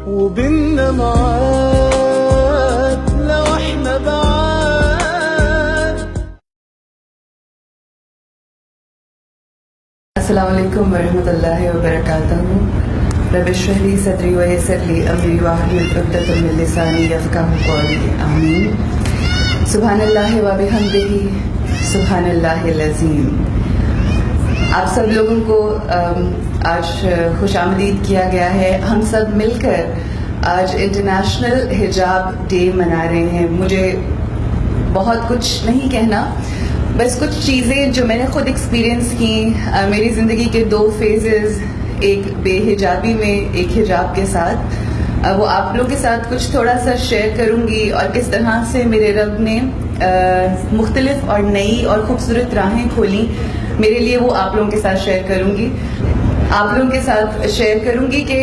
وبيننا معاد لو احنا بعاد. السلام علیکم ورحمۃ اللہ وبرکاتہ. رب اشرح لی صدری ویسر لی امری واحلل عقدۃ من لسانی یفقہوا قولی. آمین. سبحان اللہ وبحمدہ سبحان اللہ العظیم. آپ سب لوگوں کو آج خوش آمدید کیا گیا ہے. ہم سب مل کر آج انٹرنیشنل حجاب ڈے منا رہے ہیں. مجھے بہت کچھ نہیں کہنا، بس کچھ چیزیں جو میں نے خود ایکسپیرئنس کی. میری زندگی کے 2 فیزز، ایک بے حجابی میں، ایک حجاب کے ساتھ. وہ آپ لوگوں کے ساتھ کچھ تھوڑا سا شیئر کروں گی، اور کس طرح سے میرے رب نے مختلف اور نئی اور خوبصورت راہیں کھولی میرے لیے، وہ آپ لوگوں کے ساتھ شیئر کروں گی. آپ لوگوں کے ساتھ شیئر کروں گی کہ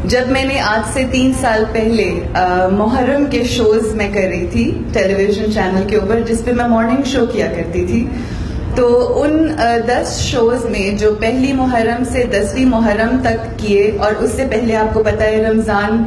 جب میں نے آج سے 3 سال پہلے محرم کے شوز میں کر رہی تھی ٹیلی ویژن چینل کے اوپر، جس پہ میں مارننگ شو کیا کرتی تھی، تو ان 10 شوز میں جو پہلی محرم سے 10ویں محرم تک کیے، اور اس سے پہلے آپ کو پتہ ہے رمضان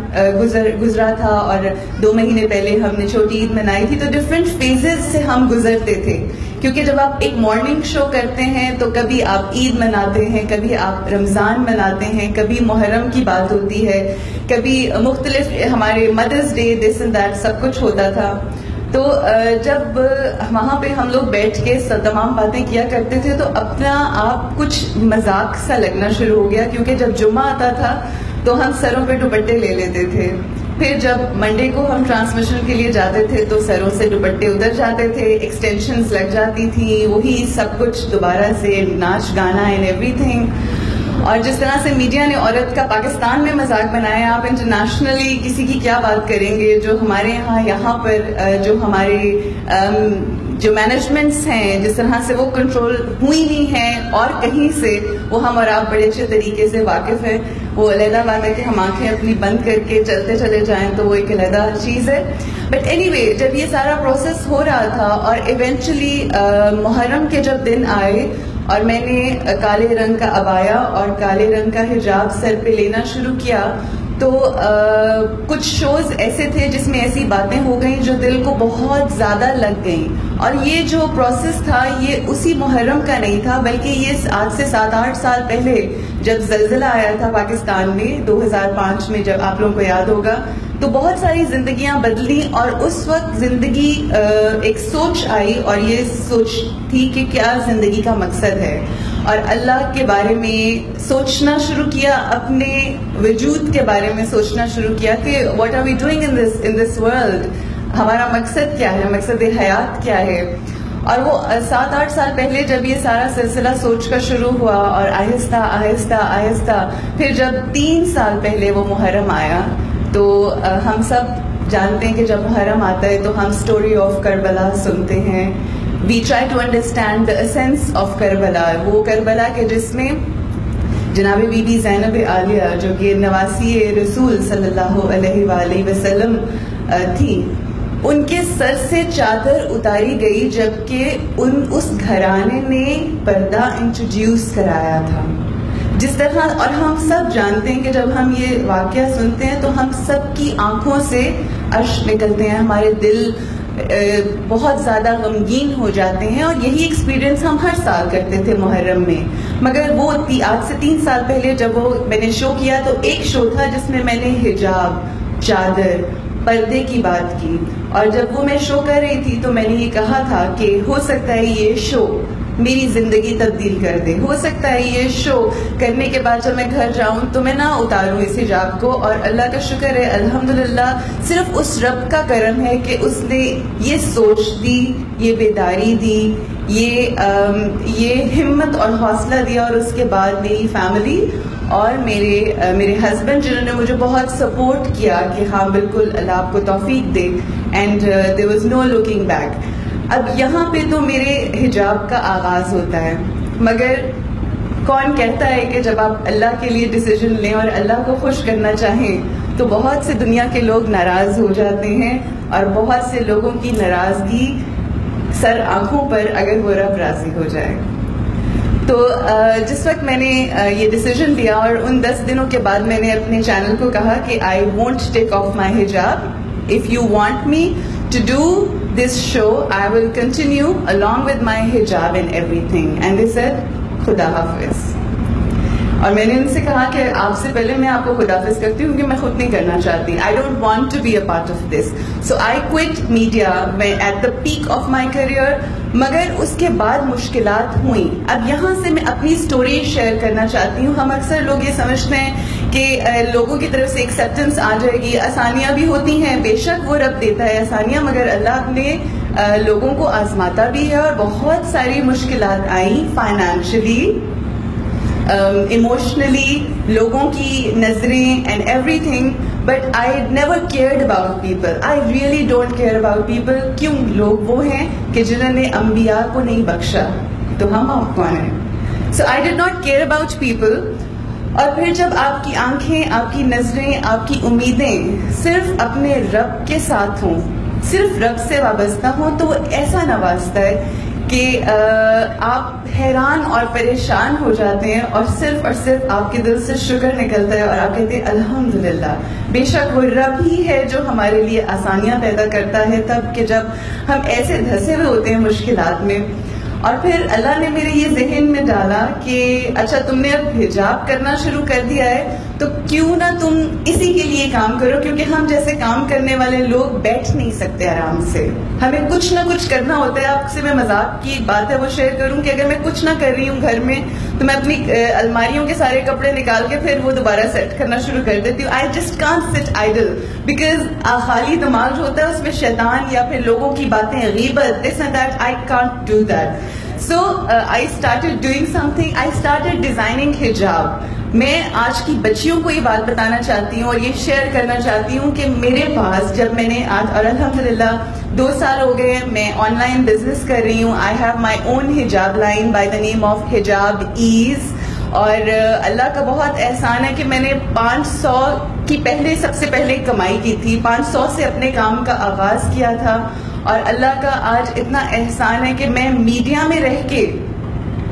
گزرا تھا، اور 2 مہینے پہلے ہم نے چھوٹی عید منائی تھی. تو ڈفرینٹ فیزز سے ہم گزرتے تھے، کیونکہ جب آپ ایک مارننگ شو کرتے ہیں تو کبھی آپ عید مناتے ہیں، کبھی آپ رمضان مناتے ہیں، کبھی محرم کی بات ہوتی ہے، کبھی مختلف ہمارے مدرس ڈے، دس اینڈ دیٹ سب کچھ ہوتا تھا. تو جب وہاں پہ ہم لوگ بیٹھ کے تمام باتیں کیا کرتے تھے تو اپنا آپ کچھ مذاق سا لگنا شروع ہو گیا، کیونکہ جب جمعہ آتا تھا تو ہم سروں پہ دوپٹے لے لیتے تھے. پھر جب منڈے کو ہم ٹرانسمیشن کے لیے جاتے تھے تو سروں سے دوپٹے اتر جاتے تھے، ایکسٹینشنز لگ جاتی تھیں، وہی سب کچھ دوبارہ سے ناچ گانا اینڈ ایوری تھنگ. اور جس طرح سے میڈیا نے عورت کا پاکستان میں مذاق بنایا، آپ انٹرنیشنلی کسی کی کیا بات کریں گے. جو ہمارے یہاں پر جو ہمارے جو مینجمنٹس ہیں، جس طرح سے وہ کنٹرول ہوئی نہیں ہیں اور کہیں سے، وہ ہم اور آپ بڑے اچھے طریقے سے واقف ہیں. وہ علیحدہ بات ہے کہ ہم آنکھیں اپنی بند کر کے چلتے چلے جائیں تو وہ ایک علیحدہ چیز ہے. بٹ اینی وے، جب یہ سارا پروسیس ہو رہا تھا اور ایونچولی محرم کے جب دن آئے اور میں نے کالے رنگ کا عبایا اور کالے رنگ کا حجاب سر پہ لینا شروع کیا، تو کچھ شوز ایسے تھے جس میں ایسی باتیں ہو گئیں جو دل کو بہت زیادہ لگ گئیں. اور یہ جو پروسیس تھا یہ اسی محرم کا نہیں تھا، بلکہ یہ آج سے 7-8 سال پہلے جب زلزلہ آیا تھا پاکستان میں 2005 میں، جب آپ لوگوں کو یاد ہوگا، تو بہت ساری زندگیاں بدلی. اور اس وقت زندگی ایک سوچ آئی، اور یہ سوچ تھی کہ کیا زندگی کا مقصد ہے، اور اللہ کے بارے میں سوچنا شروع کیا، اپنے وجود کے بارے میں سوچنا شروع کیا کہ what are we doing in this world, ہمارا مقصد کیا ہے، مقصد حیات کیا ہے. اور وہ 7-8 سال پہلے جب یہ سارا سلسلہ سوچ کا شروع ہوا، اور آہستہ آہستہ آہستہ پھر جب 3 سال پہلے وہ محرم آیا، تو ہم سب جانتے ہیں کہ جب محرم آتا ہے تو ہم اسٹوری آف کربلا سنتے ہیں. We try to understand the essence of Karbala, وہ کربلا کے جس میں جناب بی بی زینب عالیہ، جو کہ نواسی رسول صلی اللہ علیہ وآلہ وسلم تھی، ان کے سر سے چادر اتاری گئی جبکہ اس گھرانے نے پردہ انٹروڈیوس کرایا تھا. جس طرح، اور ہم سب جانتے ہیں کہ جب ہم یہ واقعہ سنتے ہیں تو ہم سب کی آنکھوں سے اشک نکلتے ہیں، ہمارے دل بہت زیادہ غمگین ہو جاتے ہیں. اور یہی ایکسپیرینس ہم ہر سال کرتے تھے محرم میں. مگر وہ آج سے 3 سال پہلے جب وہ میں نے شو کیا تو ایک شو تھا جس میں میں نے حجاب، چادر، پردے کی بات کی. اور جب وہ میں شو کر رہی تھی تو میں نے یہ کہا تھا کہ ہو سکتا ہے یہ شو میری زندگی تبدیل کر دے، ہو سکتا ہے یہ شو کرنے کے بعد جب میں گھر جاؤں تو میں نہ اتاروں اس حجاب کو. اور اللہ کا شکر ہے، الحمدللہ، صرف اس رب کا کرم ہے کہ اس نے یہ سوچ دی، یہ بیداری دی، یہ ہمت اور حوصلہ دیا. اور اس کے بعد میری فیملی اور میرے ہسبینڈ، جنہوں نے مجھے بہت سپورٹ کیا کہ ہاں بالکل اللہ آپ کو توفیق دے، and there was no looking back. اب یہاں پہ تو میرے حجاب کا آغاز ہوتا ہے، مگر کون کہتا ہے کہ جب آپ اللہ کے لیے ڈیسیژن لیں اور اللہ کو خوش کرنا چاہیں تو بہت سے دنیا کے لوگ ناراض ہو جاتے ہیں، اور بہت سے لوگوں کی ناراضگی سر آنکھوں پر اگر وہ رب راضی ہو جائے. تو جس وقت میں نے یہ ڈیسیجن لیا اور ان 10 دنوں کے بعد میں نے اپنے چینل کو کہا کہ I won't take off my حجاب، if you want me to do this show I will continue along with my hijab and everything, and they said خدا حافظ. اور میں نے ان سے کہا کہ آپ سے پہلے میں آپ کو خدا حافظ کرتی ہوں کیونکہ میں خود نہیں کرنا چاہتی. I don't want to be a part of this. So I quit media at the peak of my career. مگر اس کے بعد مشکلات ہوئیں. اب یہاں سے میں اپنی سٹوری شیئر کرنا چاہتی ہوں. ہم اکثر لوگ یہ سمجھتے ہیں کہ لوگوں کی طرف سے ایکسیپٹنس آ جائے گی، آسانیاں بھی ہوتی ہیں، بے شک وہ رب دیتا ہے آسانیاں، مگر اللہ نے لوگوں کو آزماتا بھی ہے اور بہت ساری مشکلات آئیں، فائنینشلی، ایموشنلی، لوگوں کی نظریں and everything. But I never cared about people. I really don't care about people. کیوں؟ لوگ وہ ہیں کہ جنہوں نے انبیاء کو نہیں بخشا، تو ہم آپ کون ہیں؟ So I did not care about people. اور پھر جب آپ کی آنکھیں، آپ کی نظریں، آپ کی امیدیں صرف اپنے رب کے ساتھ ہوں، صرف رب سے وابستہ ہوں، تو وہ ایسا نوازتا ہے کہ آپ حیران اور پریشان ہو جاتے ہیں اور صرف آپ کے دل سے شکر نکلتا ہے اور آپ کہتے ہیں الحمدللہ. بے شک وہ رب ہی ہے جو ہمارے لیے آسانیاں پیدا کرتا ہے تب کہ جب ہم ایسے دھسے ہوئے ہوتے ہیں مشکلات میں. اور پھر اللہ نے میرے یہ ذہن میں ڈالا کہ اچھا تم نے اب حجاب کرنا شروع کر دیا ہے تو کیوں نہ تم اسی کے لیے کام کرو، کیونکہ ہم جیسے کام کرنے والے لوگ بیٹھ نہیں سکتے آرام سے، ہمیں کچھ نہ کچھ کرنا ہوتا ہے. آپ سے میں مذاق کی ایک بات ہے وہ شیئر کروں کہ اگر میں کچھ نہ کر رہی ہوں گھر میں تو میں اپنی الماریوں کے سارے کپڑے نکال کے پھر وہ دوبارہ سیٹ کرنا شروع کر دیتی ہوں. آئی جسٹ کانٹ سٹ آئیڈل بیکاز خالی دماغ جو ہوتا ہے اس میں شیطان یا پھر لوگوں کی باتیں، غیبت، this and that, I can't do that. So I started doing something. I started designing hijab. میں آج کی بچیوں کو یہ بات بتانا چاہتی ہوں اور یہ شیئر کرنا چاہتی ہوں کہ میرے پاس جب میں نے آج، اور الحمدللہ 2 سال ہو گئے میں آن لائن بزنس کر رہی ہوں. I have my own hijab line by the name of Hijab Ease. اور اللہ کا بہت احسان ہے کہ میں نے 500 کی سب سے پہلے کمائی کی تھی، 500 سے اپنے کام کا آغاز کیا تھا. اور اللہ کا آج اتنا احسان ہے کہ میں میڈیا میں رہ کے،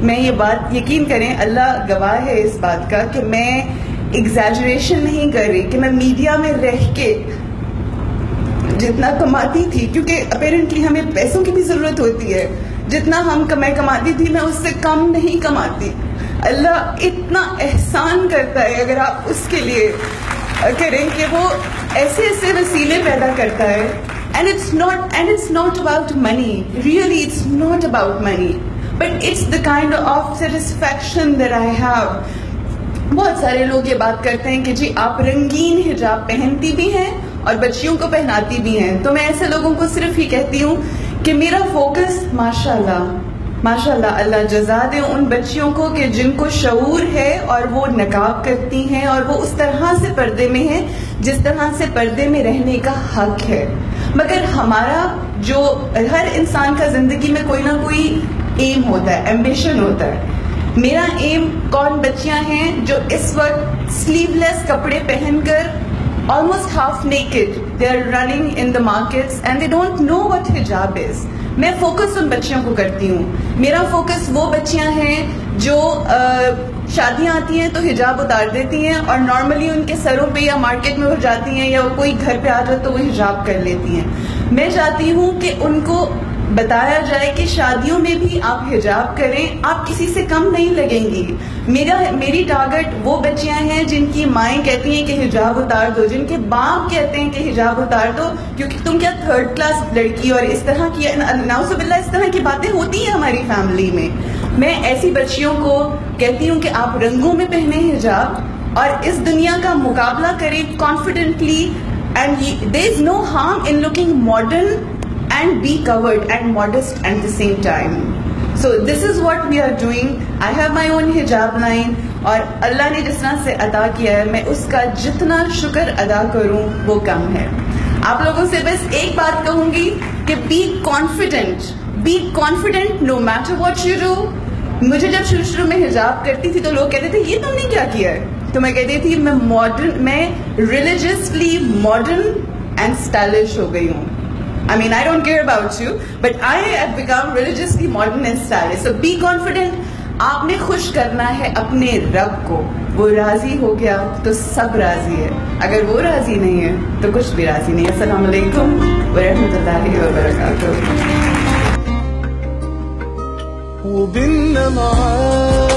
میں یہ بات یقین کریں اللہ گواہ ہے اس بات کا کہ میں ایگزیجریشن نہیں کر رہی، کہ میں میڈیا میں رہ کے جتنا کماتی تھی، کیونکہ اپیرنٹلی ہمیں پیسوں کی بھی ضرورت ہوتی ہے، جتنا میں کماتی تھی میں اس سے کم نہیں کماتی. اللہ اتنا احسان کرتا ہے اگر آپ اس کے لیے کریں کہ وہ ایسے ایسے وسیلے پیدا کرتا ہے. And it's not about money. Really, it's not about money. But it's the kind of satisfaction that I have. بہت سارے لوگ یہ بات کرتے ہیں کہ جی آپ رنگین حجاب پہنتی بھی ہیں اور بچیوں کو پہناتی بھی ہیں. تو میں ایسے لوگوں کو صرف ہی کہتی ہوں کہ میرا فوکس ماشاءاللہ اللہ جزا دے ان بچیوں کو کہ جن کو شعور ہے اور وہ نقاب کرتی ہیں اور وہ اس طرح سے پردے میں ہیں جس طرح سے پردے میں رہنے کا حق ہے. مگر ہمارا جو ہر انسان کا زندگی میں کوئی نہ کوئی ایم ہوتا ہے، ایمبیشن ہوتا ہے. میرا ایم کون بچیاں ہیں جو اس وقت سلیو لیس کپڑے پہن کر almost half naked they are running in the markets and they don't know what hijab is. میں فوکس ان بچیوں کو کرتی ہوں. میرا فوکس وہ بچیاں ہیں جو شادیاں آتی ہیں تو حجاب اتار دیتی ہیں اور نارملی ان کے سروں پہ یا مارکیٹ میں وہ جاتی ہیں یا کوئی گھر پہ آ جائے تو وہ حجاب کر لیتی ہیں. میں چاہتی ہوں کہ ان کو بتایا جائے کہ شادیوں میں بھی آپ حجاب کریں، آپ کسی سے کم نہیں لگیں گی. میری ٹارگٹ وہ بچیاں ہیں جن کی مائیں کہتی ہیں کہ حجاب اتار دو، جن کے باپ کہتے ہیں کہ حجاب اتار دو کیونکہ تم کیا 3rd کلاس لڑکی، اور اس طرح کی نعوذ باللہ اس طرح کی باتیں ہوتی ہیں ہماری فیملی میں. میں ایسی بچیوں کو کہتی ہوں کہ آپ رنگوں میں پہنیں حجاب اور اس دنیا کا مقابلہ کریں confidently. And there is no harm in looking modern and be covered and modest at the same time. So this is what we are doing. I have my own hijab line اور اللہ نے جس طرح سے عطا کیا ہے میں اس کا جتنا شکر ادا کروں وہ کم ہے. آپ لوگوں سے بس ایک بات کہوں گی کہ be confident no matter what you do. مجھے جب شروع میں حجاب کرتی تھی تو لوگ کہتے تھے یہ تم نے کیا کیا ہے، تو میں کہتی تھی میں religiously modern and stylish ہو گئی ہوں. I mean, I don't care about you, but I have become religiously modern and stylish. So be confident. آپ نے خوش کرنا ہے اپنے رب کو. وہ راضی ہو گیا تو سب راضی ہے, اگر وہ راضی نہیں ہے تو کچھ بھی راضی نہیں ہے. السلام علیکم ورحمۃ اللہ وبرکاتہ. وبيننا معاد